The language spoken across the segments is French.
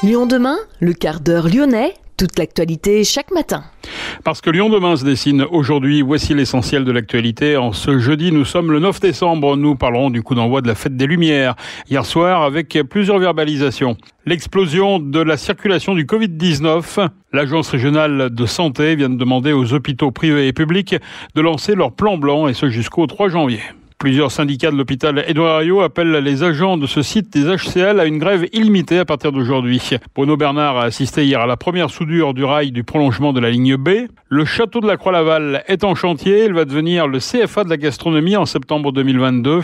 Lyon demain, le quart d'heure lyonnais, toute l'actualité chaque matin. Parce que Lyon demain se dessine aujourd'hui, voici l'essentiel de l'actualité. En ce jeudi, nous sommes le 9 décembre. Nous parlerons du coup d'envoi de la fête des Lumières. Hier soir, avec plusieurs verbalisations. L'explosion de la circulation du Covid-19. L'Agence régionale de santé vient de demander aux hôpitaux privés et publics de lancer leur plan blanc, et ce jusqu'au 3 janvier. Plusieurs syndicats de l'hôpital Édouard Herriot appellent les agents de ce site des HCL à une grève illimitée à partir d'aujourd'hui. Bruno Bernard a assisté hier à la première soudure du rail du prolongement de la ligne B. Le château de la Croix-Laval est en chantier. Il va devenir le CFA de la gastronomie en septembre 2022.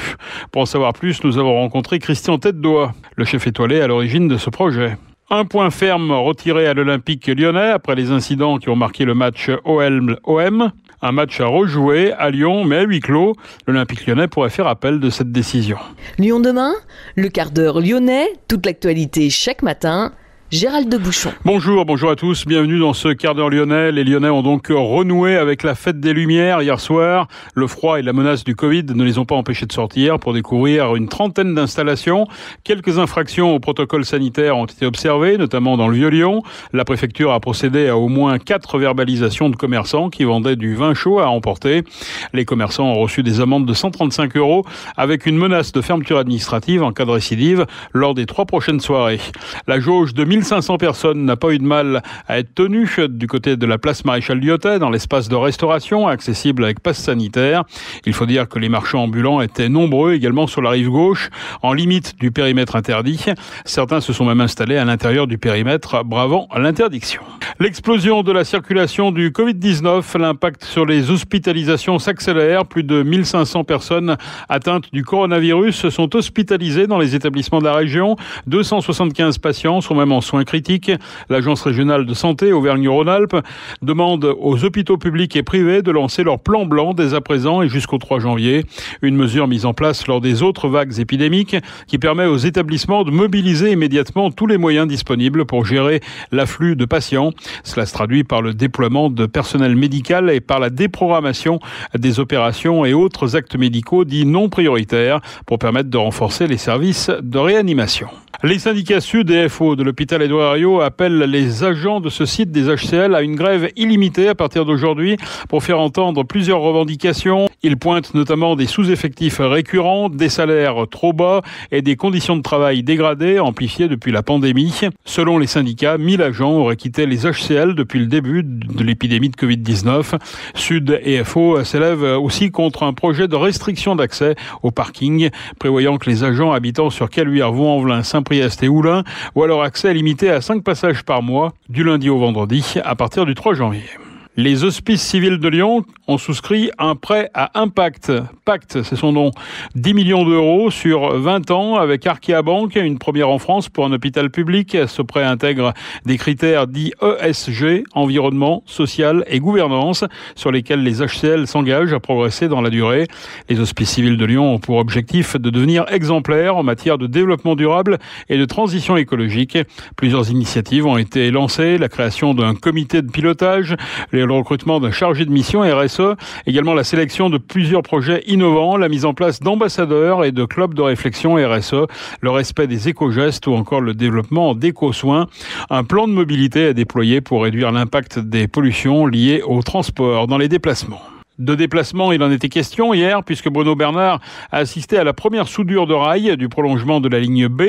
Pour en savoir plus, nous avons rencontré Christian Tête-Doigt, le chef étoilé à l'origine de ce projet. Un point ferme retiré à l'Olympique lyonnais après les incidents qui ont marqué le match OL-OM. Un match à rejouer à Lyon, mais à huis clos. L'Olympique lyonnais pourrait faire appel de cette décision. Lyon demain, le quart d'heure lyonnais, toute l'actualité chaque matin. Gérald de Bouchon. Bonjour à tous, bienvenue dans ce quart d'heure lyonnais. Les Lyonnais ont donc renoué avec la fête des Lumières hier soir. Le froid et la menace du Covid ne les ont pas empêchés de sortir pour découvrir une trentaine d'installations. Quelques infractions au protocole sanitaire ont été observées, notamment dans le Vieux-Lyon. La préfecture a procédé à au moins 4 verbalisations de commerçants qui vendaient du vin chaud à emporter. Les commerçants ont reçu des amendes de 135 € avec une menace de fermeture administrative en cas de récidive lors des 3 prochaines soirées. La jauge de 1500 personnes n'a pas eu de mal à être tenue du côté de la place Maréchal-Lyotet dans l'espace de restauration accessible avec passe sanitaire. Il faut dire que les marchands ambulants étaient nombreux également sur la rive gauche, en limite du périmètre interdit. Certains se sont même installés à l'intérieur du périmètre, bravant l'interdiction. L'explosion de la circulation du Covid-19, l'impact sur les hospitalisations s'accélère. Plus de 1500 personnes atteintes du coronavirus sont hospitalisées dans les établissements de la région. 275 patients sont même en soins critiques. L'Agence régionale de santé Auvergne-Rhône-Alpes demande aux hôpitaux publics et privés de lancer leur plan blanc dès à présent et jusqu'au 3 janvier. Une mesure mise en place lors des autres vagues épidémiques qui permet aux établissements de mobiliser immédiatement tous les moyens disponibles pour gérer l'afflux de patients. Cela se traduit par le déploiement de personnel médical et par la déprogrammation des opérations et autres actes médicaux dits non prioritaires pour permettre de renforcer les services de réanimation. Les syndicats Sud et FO de l'hôpital Édouard Herriot appellent les agents de ce site des HCL à une grève illimitée à partir d'aujourd'hui pour faire entendre plusieurs revendications. Ils pointent notamment des sous-effectifs récurrents, des salaires trop bas et des conditions de travail dégradées amplifiées depuis la pandémie. Selon les syndicats, 1000 agents auraient quitté les HCL depuis le début de l'épidémie de Covid-19. Sud et FO s'élèvent aussi contre un projet de restriction d'accès au parking, prévoyant que les agents habitant sur Caluire, Vaux-en-Velin, Saint-Priest et Oulin voient leur accès limité à 5 passages par mois, du lundi au vendredi, à partir du 3 janvier. Les Hospices civils de Lyon ont souscrit un prêt à Impact. Pacte, c'est son nom. 10 millions d'euros sur 20 ans avec Arkea Bank, une première en France pour un hôpital public. Ce prêt intègre des critères dits ESG, environnement, social et gouvernance, sur lesquels les HCL s'engagent à progresser dans la durée. Les Hospices civils de Lyon ont pour objectif de devenir exemplaires en matière de développement durable et de transition écologique. Plusieurs initiatives ont été lancées, la création d'un comité de pilotage, le recrutement d'un chargé de mission RSE, également la sélection de plusieurs projets innovants, la mise en place d'ambassadeurs et de clubs de réflexion RSE, le respect des éco-gestes ou encore le développement d'éco-soins. Un plan de mobilité est déployé pour réduire l'impact des pollutions liées au transport dans les déplacements. De déplacement, il en était question hier, puisque Bruno Bernard a assisté à la première soudure de rail du prolongement de la ligne B,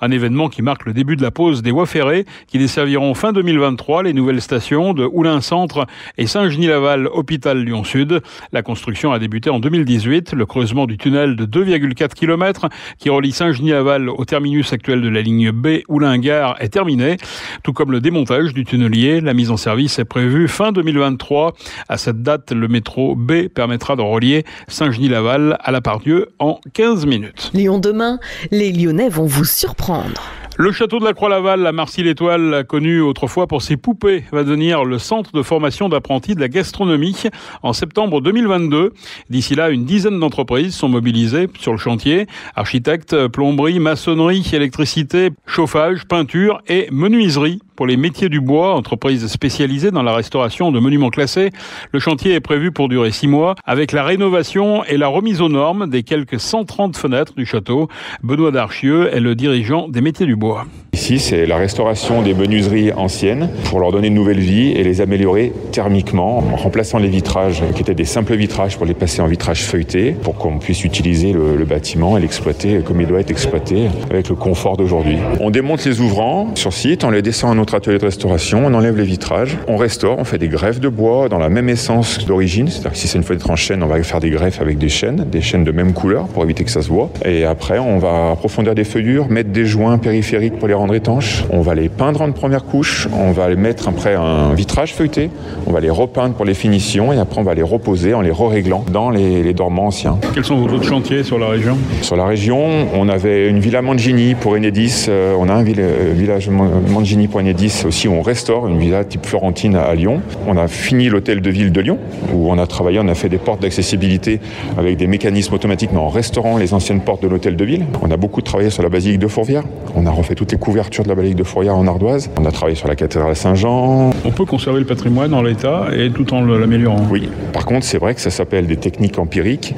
un événement qui marque le début de la pause des voies ferrées, qui desserviront fin 2023 les nouvelles stations de Oulin-Centre et Saint-Genis-Laval, Hôpital Lyon-Sud. La construction a débuté en 2018. Le creusement du tunnel de 2,4 km qui relie Saint-Genis-Laval au terminus actuel de la ligne B, Oulin-Gare, est terminé, tout comme le démontage du tunnelier. La mise en service est prévue fin 2023. À cette date, le métro B permettra de relier Saint-Genis-Laval à la Part-Dieu en 15 minutes. Lyon demain, les Lyonnais vont vous surprendre. Le château de la Croix-Laval à Marcy-l'Étoile, connu autrefois pour ses poupées, va devenir le centre de formation d'apprentis de la gastronomie en septembre 2022. D'ici là, une dizaine d'entreprises sont mobilisées sur le chantier. Architectes, plomberie, maçonnerie, électricité, chauffage, peinture et menuiserie. Pour les métiers du bois, entreprise spécialisée dans la restauration de monuments classés, le chantier est prévu pour durer 6 mois avec la rénovation et la remise aux normes des quelques 130 fenêtres du château. Benoît Darchieux est le dirigeant des métiers du bois. Ici, c'est la restauration des menuiseries anciennes pour leur donner une nouvelle vie et les améliorer thermiquement en remplaçant les vitrages qui étaient des simples vitrages pour les passer en vitrage feuilleté pour qu'on puisse utiliser le bâtiment et l'exploiter comme il doit être exploité avec le confort d'aujourd'hui. On démonte les ouvrants sur site, on les descend à notre atelier de restauration, on enlève les vitrages, on restaure, on fait des greffes de bois dans la même essence d'origine, c'est-à-dire que si c'est une fenêtre en chêne, on va faire des greffes avec des chênes de même couleur pour éviter que ça se voie. Et après, on va approfondir des feuillures, mettre des joints périphériques pour les rendre étanches, on va les peindre en première couche, on va les mettre après un vitrage feuilleté, on va les repeindre pour les finitions et après on va les reposer en les réréglant dans les dormants anciens. Quels sont vos autres chantiers sur la région ? Sur la région, on avait une villa Mangini pour Enedis, on a un village Mangini pour Enedis aussi où on restaure une villa type Florentine à Lyon. On a fini l'hôtel de ville de Lyon où on a travaillé, on a fait des portes d'accessibilité avec des mécanismes automatiques mais en restaurant les anciennes portes de l'hôtel de ville. On a beaucoup travaillé sur la basilique de Fourvière, on a refait toutes les couvertures de la basilique de Fourvière en ardoise, on a travaillé sur la cathédrale Saint-Jean. On peut conserver le patrimoine en l'état et tout en l'améliorant. Oui, par contre c'est vrai que ça s'appelle des techniques empiriques,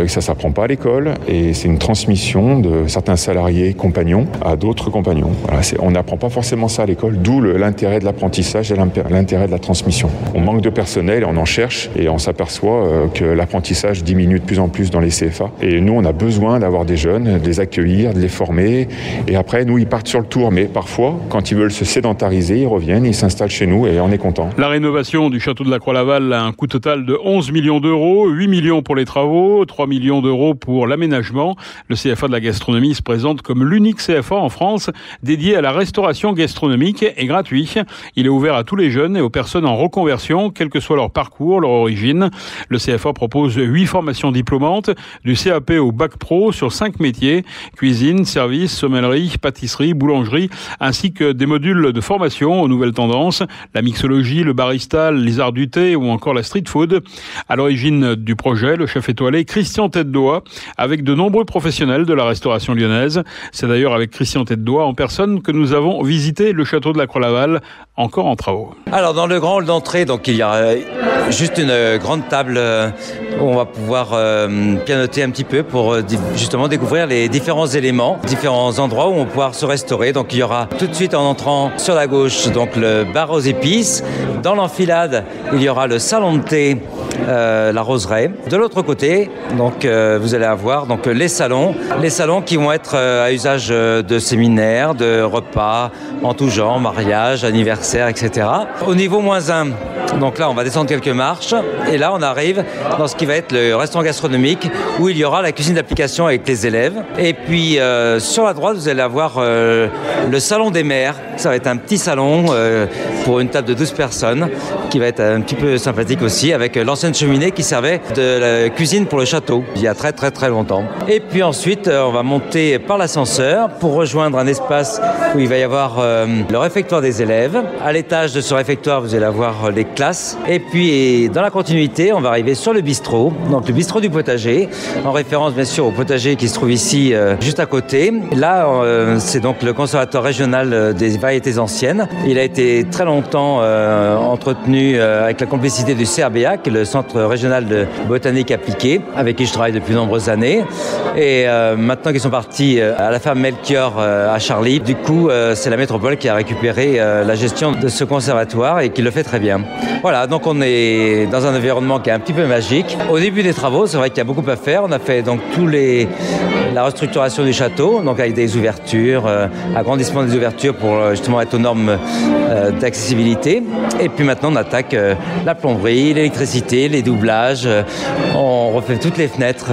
ça s'apprend pas à l'école et c'est une transmission de certains salariés compagnons à d'autres compagnons. Voilà, on n'apprend pas forcément ça à l'école, d'où l'intérêt de l'apprentissage et l'intérêt de la transmission. On manque de personnel et on en cherche et on s'aperçoit que l'apprentissage diminue de plus en plus dans les CFA et nous on a besoin d'avoir des jeunes, de les accueillir, de les former et après nous ils partent sur le tour mais parfois quand ils veulent se sédentariser ils reviennent, ils s'installent chez nous et on est content. La rénovation du château de la Croix-Laval a un coût total de 11 millions d'euros, 8 millions pour les travaux, 3 millions d'euros pour l'aménagement. Le CFA de la gastronomie se présente comme l'unique CFA en France dédié à la restauration gastronomique et gratuit. Il est ouvert à tous les jeunes et aux personnes en reconversion, quel que soit leur parcours, leur origine. Le CFA propose 8 formations diplômantes, du CAP au bac pro sur 5 métiers, cuisine, service, sommellerie, pâtisserie, boulangerie, ainsi que des modules de formation aux nouvelles tendances, la mixologie, le barista, les arts du thé ou encore la street food. À l'origine du projet, le chef étoilé Christian Tête-Doigt, avec de nombreux professionnels de la restauration lyonnaise. C'est d'ailleurs avec Christian Tête-Doigt en personne que nous avons visité le château de la Croix-Laval, encore en travaux. Alors dans le grand hall d'entrée, donc il y a juste une grande table où on va pouvoir pianoter un petit peu pour justement découvrir les différents éléments, différents endroits où on va pouvoir se restaurer. Donc il y aura tout de suite en entrant sur la gauche donc le bar aux épices. Dans l'enfilade, il y aura le salon de thé, la roseraie. De l'autre côté, donc vous allez avoir donc les salons qui vont être à usage de séminaires, de repas en tout genre, mariage, anniversaire, etc. Au niveau -1, donc là on va descendre quelques marches et là on arrive dans ce qui va être le restaurant gastronomique où il y aura la cuisine d'application avec les élèves. Et puis sur la droite vous allez avoir le salon des mères. Ça va être un petit salon pour une table de 12 personnes qui va être un petit peu sympathique aussi avec l'ancienne cheminée qui servait de la cuisine pour le château il y a très très très longtemps. Et puis ensuite on va monter par l'ascenseur pour rejoindre un espace où il va y avoir le réfectoire des élèves. À l'étage de ce réfectoire vous allez avoir les classes et puis dans la continuité on va arriver sur le bistrot, donc le bistrot du potager en référence bien sûr au potager qui se trouve ici juste à côté. Là c'est donc le conservatoire régional des variétés anciennes. Il a été très longtemps entretenu avec la complicité du CRBA qui est le Centre régional de botanique appliquée avec qui je travaille depuis de nombreuses années et maintenant qu'ils sont partis à la ferme Melchior à Charlie, du coup c'est la métropole qui a récupéré la gestion de ce conservatoire et qui le fait très bien. Voilà, donc on est dans un environnement qui est un petit peu magique. Au début des travaux, c'est vrai qu'il y a beaucoup à faire. On a fait donc la restructuration du château, donc avec des ouvertures, agrandissement des ouvertures pour justement être aux normes d'accessibilité. Et puis maintenant, on attaque la plomberie, l'électricité, les doublages. On refait toutes les fenêtres,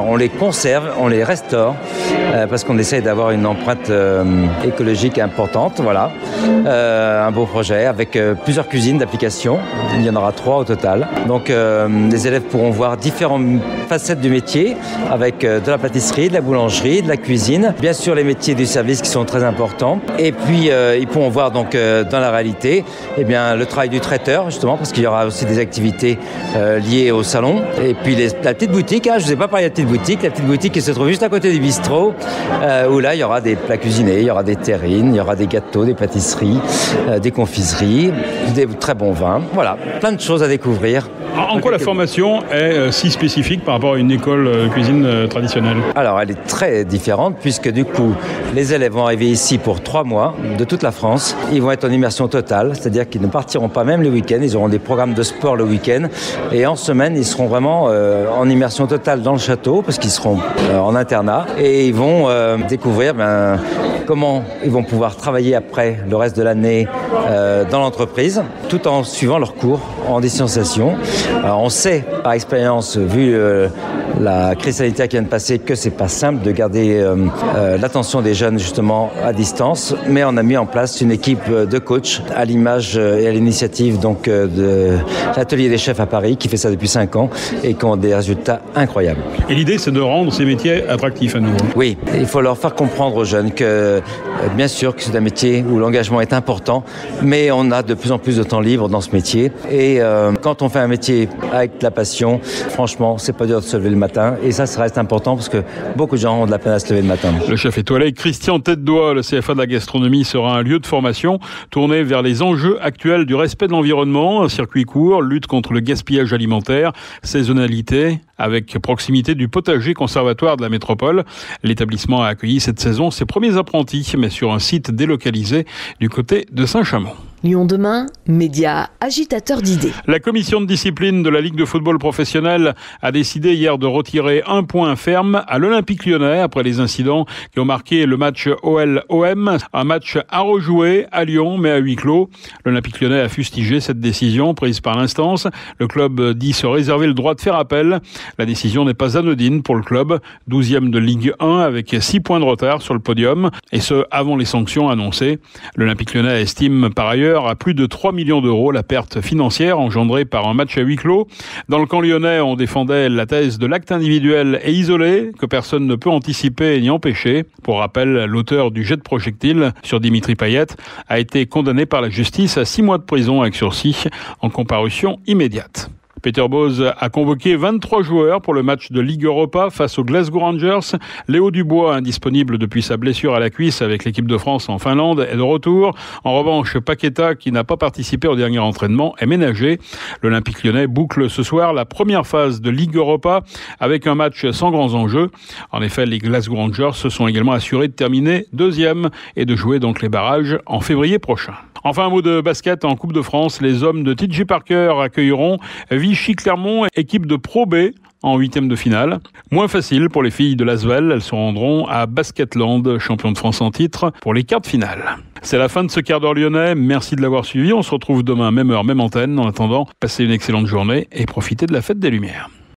on les conserve, on les restaure, parce qu'on essaye d'avoir une empreinte écologique importante. Voilà, un beau projet avec plusieurs cuisines d'application. Il y en aura 3 au total. Donc les élèves pourront voir différentes facettes du métier, avec de la pâtisserie, de la boulangerie, de la cuisine, bien sûr les métiers du service qui sont très importants. Et puis ils pourront voir donc dans la réalité, eh bien le travail du traiteur justement, parce qu'il y aura aussi des activités liées au salon. Et puis la petite boutique, je ne vous ai pas parlé de la petite boutique qui se trouve juste à côté du bistrot, où là il y aura des plats cuisinés, il y aura des terrines, il y aura des gâteaux, des pâtisseries, des confiseries, des très bons vins. Voilà, plein de choses à découvrir. En quoi la formation est si spécifique par rapport à une école cuisine traditionnelle? Alors, elle est très différente puisque du coup, les élèves vont arriver ici pour 3 mois de toute la France. Ils vont être en immersion totale, c'est-à-dire qu'ils ne partiront pas même le week-end. Ils auront des programmes de sport le week-end. Et en semaine, ils seront vraiment en immersion totale dans le château parce qu'ils seront en internat. Et ils vont découvrir comment ils vont pouvoir travailler après le reste de l'année dans l'entreprise, tout en suivant leurs cours en distanciation. Alors on sait par expérience, vu la crise sanitaire qui vient de passer, que c'est pas simple de garder l'attention des jeunes justement à distance, mais on a mis en place une équipe de coachs à l'image et à l'initiative donc de l'atelier des chefs à Paris qui fait ça depuis 5 ans et qui ont des résultats incroyables. Et l'idée c'est de rendre ces métiers attractifs à nouveau. Oui, il faut leur faire comprendre aux jeunes que bien sûr que c'est un métier où l'engagement est important, mais on a de plus en plus de temps libre dans ce métier et quand on fait un métier avec la passion, franchement, c'est pas dur de se lever le matin et ça reste important parce que beaucoup de gens ont de la peine à se lever le matin. Le chef étoilé Christian Tête-Doigt, le CFA de la gastronomie, sera un lieu de formation tourné vers les enjeux actuels du respect de l'environnement, un circuit court, lutte contre le gaspillage alimentaire, saisonnalité, avec proximité du potager conservatoire de la métropole. L'établissement a accueilli cette saison ses premiers apprentis, mais sur un site délocalisé du côté de Saint-Chamond. Lyon demain, média agitateur d'idées. La commission de discipline de la Ligue de football professionnel a décidé hier de retirer un point ferme à l'Olympique lyonnais après les incidents qui ont marqué le match OL-OM. Un match à rejouer à Lyon, mais à huis clos. L'Olympique lyonnais a fustigé cette décision prise par l'instance. Le club dit se réserver le droit de faire appel. La décision n'est pas anodine pour le club, 12e de Ligue 1 avec 6 points de retard sur le podium, et ce avant les sanctions annoncées. L'Olympique lyonnais estime par ailleurs à plus de 3 millions d'euros la perte financière engendrée par un match à huis clos. Dans le camp lyonnais, on défendait la thèse de l'acte individuel et isolé que personne ne peut anticiper ni empêcher. Pour rappel, l'auteur du jet de projectile sur Dimitri Payet a été condamné par la justice à 6 mois de prison avec sursis en comparution immédiate. Peter Bosz a convoqué 23 joueurs pour le match de Ligue Europa face aux Glasgow Rangers. Léo Dubois, indisponible depuis sa blessure à la cuisse avec l'équipe de France en Finlande, est de retour. En revanche, Paqueta, qui n'a pas participé au dernier entraînement, est ménagé. L'Olympique lyonnais boucle ce soir la première phase de Ligue Europa avec un match sans grands enjeux. En effet, les Glasgow Rangers se sont également assurés de terminer 2e et de jouer donc les barrages en février prochain. Enfin, un mot de basket en Coupe de France. Les hommes de TJ Parker accueilleront Vichy-Clermont, équipe de Pro B, en 8e de finale. Moins facile pour les filles de l'Asvel. Elles se rendront à Basketland, champion de France en titre, pour les quarts de finale. C'est la fin de ce quart d'heure lyonnais. Merci de l'avoir suivi. On se retrouve demain, même heure, même antenne. En attendant, passez une excellente journée et profitez de la fête des Lumières.